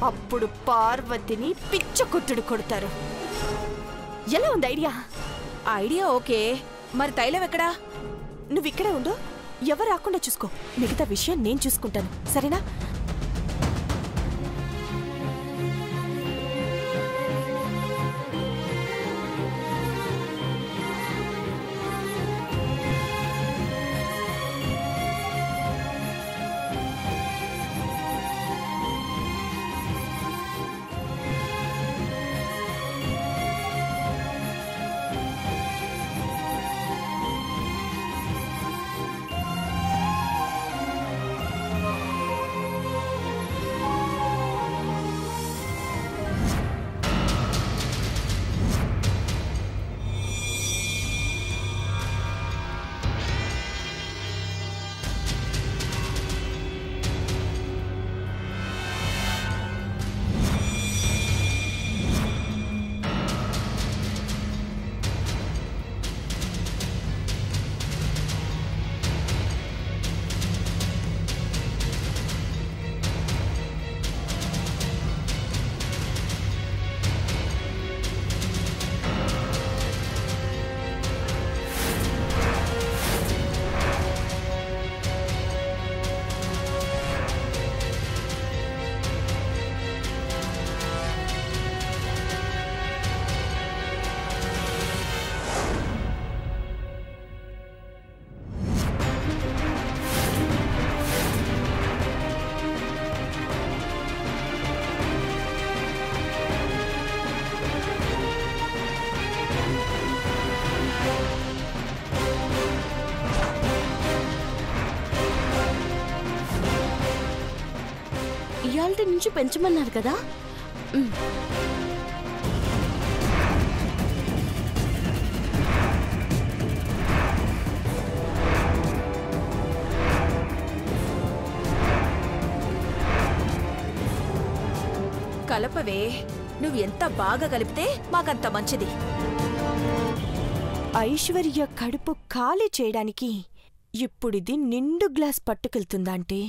అప్పుడు పార్వతిని పిచ్చ కొట్టుడు కొడతారు. ఎలా ఉంది ఐడియా? ఐడియా ఓకే, మరి తైలం ఎక్కడా? నువ్వు ఇక్కడే ఉండు, ఎవరు రాకుండా చూసుకో. మిగతా విషయం నేను చూసుకుంటాను, సరేనా? ఇయాల్టి నుంచి పెంచమన్నారు కదా. కలపవే, నువ్వు ఎంత బాగా కలిపితే మాకంత మంచిది. ఐశ్వర్య కడుపు ఖాళీ చేయడానికి ఇప్పుడిది నిండు గ్లాస్ పట్టుకెళ్తుందంటే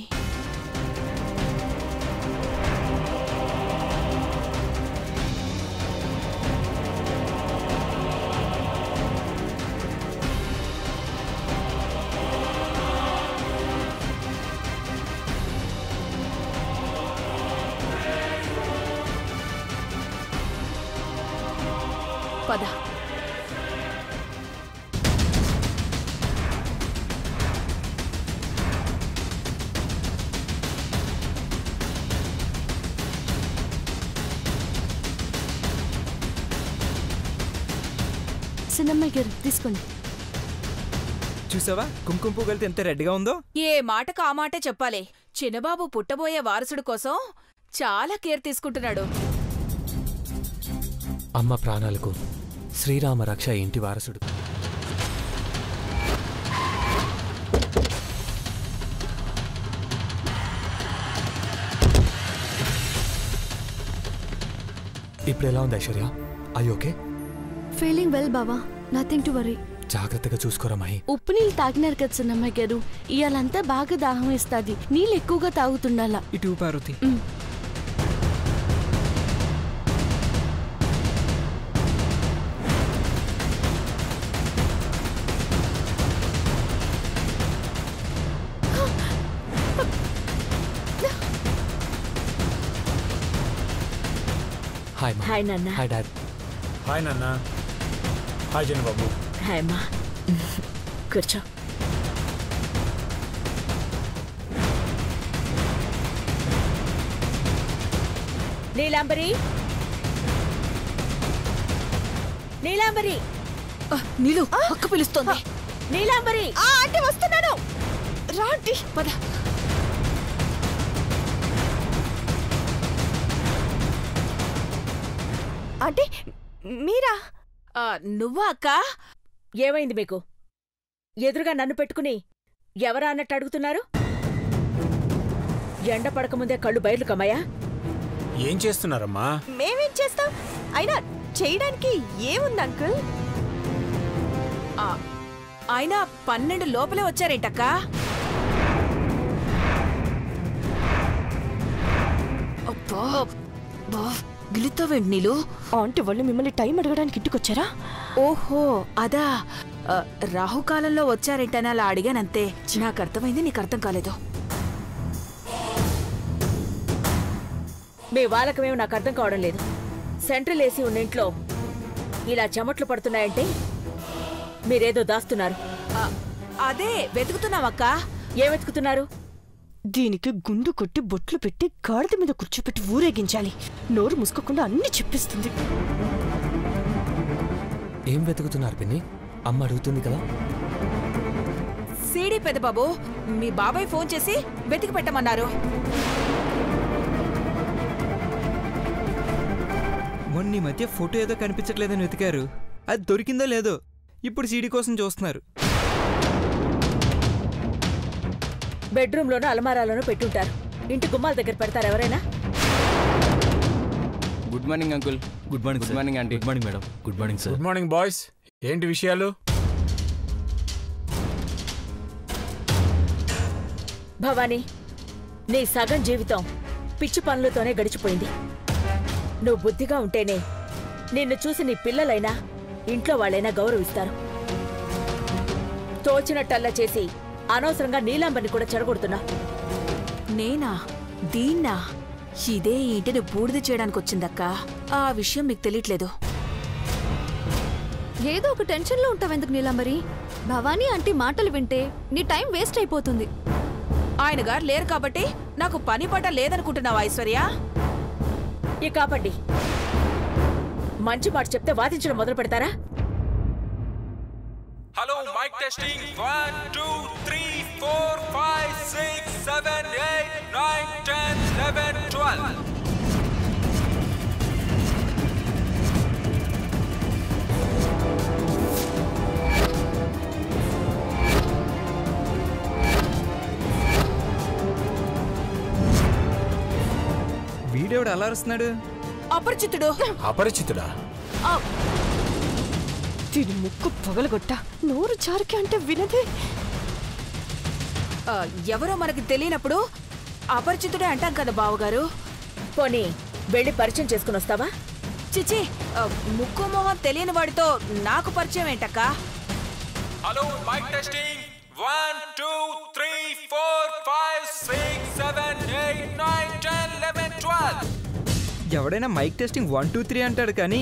పద. సిన్నమ్మాయి గారు తీసుకోండి. చూసావా కుంకుమ పువ్వులతో ఎంత రెడ్గా ఉందో? ఏ మాటకు ఆ మాటే చెప్పాలి. చిన్నబాబు పుట్టబోయే వారసుడు కోసం చాలా కేర్ తీసుకుంటున్నాడు. అమ్మ ప్రాణాలకు శ్రీరామ రక్ష ఇంటి వారసుడు. ఇప్పుడు ఎలా ఉంది Aishwarya? I okay? Feeling well బావా, నథింగ్ టు వరీ. జాగ్రత్తగా చూసుకోరా మహి. ఉప్పు నీళ్ళు తాగినారు కదా చిన్నమ్మాయి గారు, ఇయాలంతా బాగా దాహం వేస్తుంది, నీళ్ళు ఎక్కువగా తాగుతుండాలా. ఇటు పార్వతి. హాయ్ మా. హాయ్ నాన్న. Hi dad. హాయ్ నాన్న. హాయ్ జన్ బాబు. హాయ్ మా. కూర్చో. నీలాంబరి, నీలాంబరి. నీళ్ళు అక్క పిలుస్తోంది. నీలాంబరి. అంటే వస్తున్నాను, రాండి. పద. అంటే మీరా? నువ్వా అక్క? ఏమైంది మీకు? ఎదురుగా నన్ను పెట్టుకుని ఎవరా అన్నట్టు అడుగుతున్నారు? ఎండ పడకముందే కళ్ళు బయర్లు కమ్మయ్యా. ఏం చేస్తున్నారమ్మా? మేమేం చేస్తాం, అయినా చేయడానికి ఏముంది అంకుల్? అయినా 12 లోపలే వచ్చారేంటక్కా? గిలుతావేంటి నీలు? ఆంటీ వాళ్ళు మిమ్మల్ని టైం అడగడానికి ఇంటికొచ్చారా? ఓహో అదా, రాహుకాలంలో వచ్చారేంటని అలా అడిగానంతే. నాకు అర్థమైంది, నీకు అర్థం కాలేదు. మీ వాళ్ళకమేమో నాకు అర్థం కావడం లేదు. సెంట్రల్ ఏసీ ఉన్న ఇంట్లో ఇలా చెమట్లు పడుతున్నాయంటే మీరేదో దాస్తున్నారు. అదే వెతుకుతున్నామక్క. ఏం వెతుకుతున్నారు? దీనికి గుండు కొట్టి బొట్లు పెట్టి గాడిద మీద కూర్చోపెట్టి ఊరేగించాలి. నోరు మూసుకోకుండా అన్ని చెప్పిస్తుంది. ఏం వెతుకుతున్నారు పిన్ని? అమ్మ అడుగుతుంది కదా. సీడీ పెద్దబాబు, మీ బాబాయ్ ఫోన్ చేసి వెతికి పెట్టమన్నారు. మొన్న ఈ మధ్య ఫోటో ఏదో కనిపించట్లేదని వెతికారు. అది దొరికిందో లేదో ఇప్పుడు సీడీ కోసం చూస్తున్నారు. బెడ్రూమ్లోనూ అలమారాలోనూ పెట్టుంటారు. ఇంటి గుమ్మాల దగ్గర పెడతారు ఎవరైనా? Good morning uncle. Good morning. Good morning aunty. Good morning madam. Good morning sir. Good morning boys. ఏంటి విషయాలు? భవానీ, నీ సగం జీవితం పిచ్చి పనులతోనే గడిచిపోయింది. నువ్వు బుద్ధిగా ఉంటేనే నిన్ను చూసి నీ పిల్లలైనా ఇంట్లో వాళ్ళైనా గౌరవిస్తారు. తోచినట్టల్లా చేసి అనవసరంగా నీలాంబర్ని కూడా చెడగొడుతున్నా. నేనా? దీన్నా? ఇదే ఇంటిని బూడిద చేయడానికి వచ్చిందక్క. ఆ విషయం మీకు తెలియట్లేదు. ఏదో ఒక టెన్షన్లో ఉంటావెందుకు నీలాంబరి? భవానీ ఆంటీ మాటలు వింటే నీ టైం వేస్ట్ అయిపోతుంది. ఆయన గారు లేరు కాబట్టి నాకు పని పట్ట లేదనుకుంటున్నావా ఐశ్వర్య? ఇక కాపండి. మంచి మాట చెప్తే వాదించడం మొదలు పెడతారా? Hello, mike testing. 1 2 3 4 5 6 7 8 9 10 11 12. వీడేవాడు అలా అరుస్తున్నాడు? అపరిచితుడు. అపరిచితుడా? దీని ముక్కు పగలగొట్ట. నోరు జారికే అంటే వినదే. ఎవరో మనకి తెలియనప్పుడు అపరిచితుడే అంటాం కదా బావగారు. పోనీ వెళ్ళి పరిచయం చేసుకుని వస్తావా? చిచి, ముక్కు మొహం తెలియని వాడితో నాకు పరిచయం ఏంటక్క? Hello, mike testing. 1 2 3 4 5 6 7 8 9 10 11 12. ఎవడైనా మైక్ టెస్టింగ్ 1 2 3 అంటాడు కానీ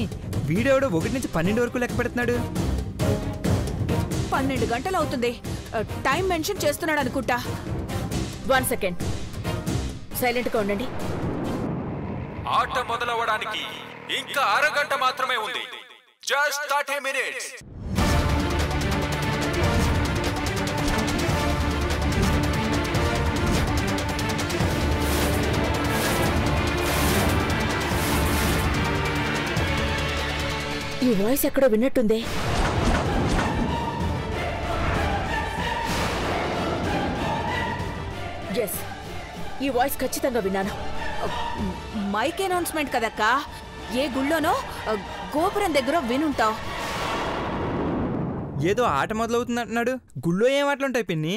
వీడెవడో 1 నుంచి 12 వరకు లెక్క పెడుతున్నాడు. 12 గంటలు అవుతుంది. టైం మెన్షన్ చేస్తున్నాడు అనుకుంటా. 1 సెకండ్ సైలెంట్గా ఉండండి. ఆట మొదలవడానికి ఇంకా అరగంట మాత్రమే ఉంది. Just 30 minutes. ఈ వాయిస్ ఎక్కడో విన్నట్టుందే. ఎస్, ఈ వాయిస్ ఖచ్చితంగా విన్నాను. మైక్ అనౌన్స్మెంట్ కదక్క. ఏ గుళ్ళోనో గోపురం దగ్గర వినుంటావు. ఏదో ఆట మొదలవుతుంది అంటున్నాడు. గుళ్ళో ఏం ఆటలుంటాయి పిన్ని?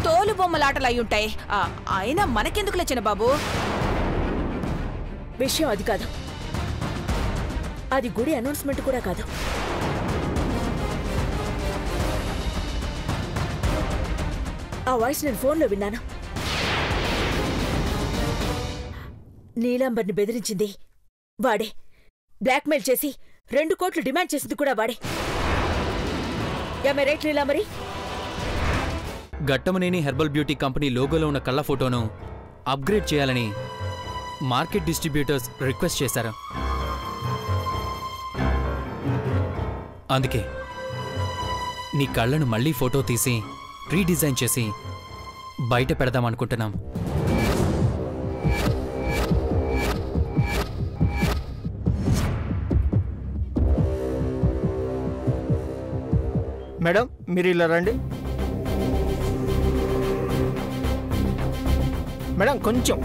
తోలు బొమ్మలాటలు అయి ఉంటాయి. అయినా మనకెందుకు లేచిన బాబు? విషయం అది కాదు. అది గుడి అనౌన్స్మెంట్ కూడా కాదు. ఆ వాయిస్ నేను ఫోన్లో విన్నాను. నీలాంబర్ని బెదిరించింది వాడే. బ్లాక్మెయిల్ చేసి 2 కోట్లు డిమాండ్ చేసింది కూడా వాడే. ఏమే right Neelambari? Ghattamaneni herbal beauty company లోగోలో ఉన్న కళ్ళ ఫోటోను అప్గ్రేడ్ చేయాలని మార్కెట్ డిస్ట్రిబ్యూటర్స్ రిక్వెస్ట్ చేశారు. అందుకే నీ కళ్ళను మళ్ళీ ఫోటో తీసి రీడిజైన్ చేసి బయట పెడదామనుకుంటున్నాం. మేడం, మీరు ఇలా రండి. మేడం కొంచెం